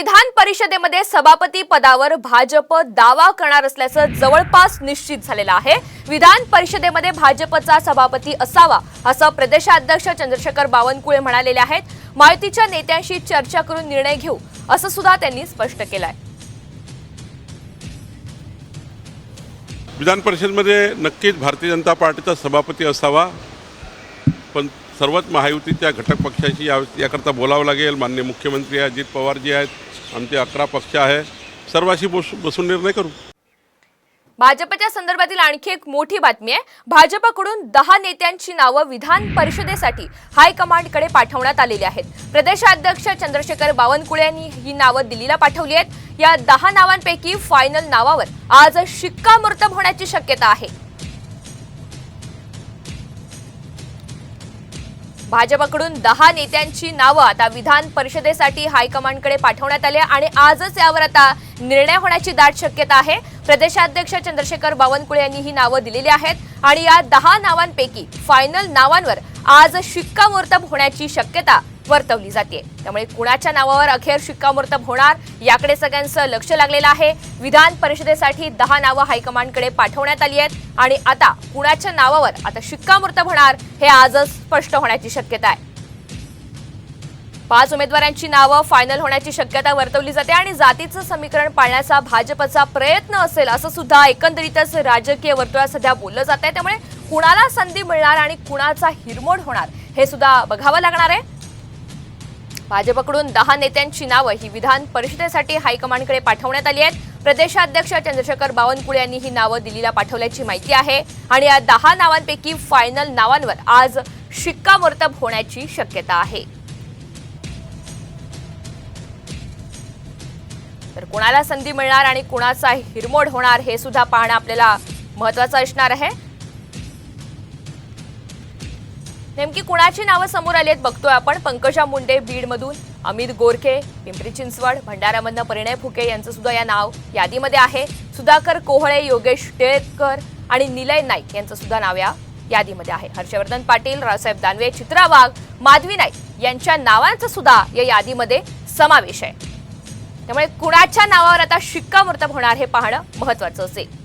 विधान परिषदेमध्ये सभापती पदावर भाजप दावा करणार असल्याचं जवळपास निश्चित झालेलं आहे। विधान परिषदेमध्ये भाजपचा सभापती असावा असं प्रदेशाध्यक्ष चंद्रशेखर बावनकुळे म्हणालेले आहेत। महायुतीच्या नेत्यांशी चर्चा करून निर्णय घेऊ असं सुद्धा त्यांनी स्पष्ट केलंय। विधान परिषदेमध्ये नक्कीच भारतीय जनता पार्टीचा सभापती असावा, पण सर्वच महायुतीच्या घटक पक्षाशी याकरता बोलावं लागेल। माननीय मुख्यमंत्री अजित पवार जी आहेत, आमचे 11 पक्ष आहे, सर्वांशी बसून निर्णय करू। भाजपच्या संदर्भातील आणखी एक मोठी बातमी आहे। भाजपकडून 10 नेत्यांची नावं विधान परिषदेसाठी हायकमांडकडे पाठवण्यात आलेली आहेत। प्रदेशाध्यक्ष चंद्रशेखर बावनकुळे यांनी ही नावं दिल्लीला पाठवली आहेत। या 10 नावांपैकी फायनल नावावर आज शिक्कामोर्तब होण्याची शक्यता आहे। भाजपकडून 10 नेत्यांची नावं आता विधान परिषदेसाठी हायकमांडकडे पाठवण्यात आली आणि आजच यावर आता निर्णय होण्याची दाट शक्यता आहे। प्रदेशाध्यक्ष चंद्रशेखर बावनकुळे यांनी ही नावं दिलेली आहेत आणि या 10 नावांपैकी फायनल नावांवर आज शिक्कामोर्तब होण्याची शक्यता वर्तवली जाते। त्यामुळे कुणाच्या नावावर अखेर शिक्कामोर्तब होणार याकडे सगळ्यांचं लक्ष लागलेलं आहे। विधान परिषदेसाठी 10 नावं हायकमांडकडे पाठवण्यात आली आहेत आणि आता कुणाच्या नावावर आता शिक्कामोर्तब होणार हे आजच स्पष्ट होण्याची शक्यता आहे। 5 उमेदवारांची नावं फायनल होण्याची शक्यता वर्तवली जाते आणि जातीचं समीकरण पाळण्याचा भाजपचा प्रयत्न असेल असं सुद्धा एकंदरीतच राजकीय वर्तुळात सध्या बोललं जात आहे। त्यामुळे कुणाला संधी मिळणार आणि कुणाचा हिरमोड होणार हे सुद्धा बघावं लागणार आहे। भाजपकडून 10 नेत्यांची नावं ही विधान परिषदेसाठी हायकमांडकडे पाठवण्यात आली आहेत। प्रदेशाध्यक्ष चंद्रशेखर बावनकुळे यांनी ही नावं दिल्लीला पाठवल्याची माहिती आहे आणि या 10 नावांपैकी फायनल नावांवर आज शिक्कामोर्तब होण्याची शक्यता आहे। तर कुणाला संधी मिळणार आणि कुणाचा हिरमोड होणार हे सुद्धा पाहणं आपल्याला महत्त्वाचं असणार आहे। नेमकी कुणाची नावं समोर आली आहेत बघतोय आपण। पंकजा मुंडे बीडमधून, अमित गोरखे पिंपरी चिंचवड, भंडारामधनं परिणय फुके यांचं सुद्धा या नाव यादीमध्ये आहे। सुधाकर कोहळे, योगेश टिळेकर आणि निलय नाईक यांचं सुद्धा नाव या यादीमध्ये आहे। हर्षवर्धन पाटील, रावसाहेब दानवे, चित्रा वाघ, माधवी नाईक यांच्या नावांचा सुद्धा या यादीमध्ये समावेश आहे। त्यामुळे कुणाच्या नावावर आता शिक्कामोर्तब होणार हे पाहणं महत्त्वाचं असेल।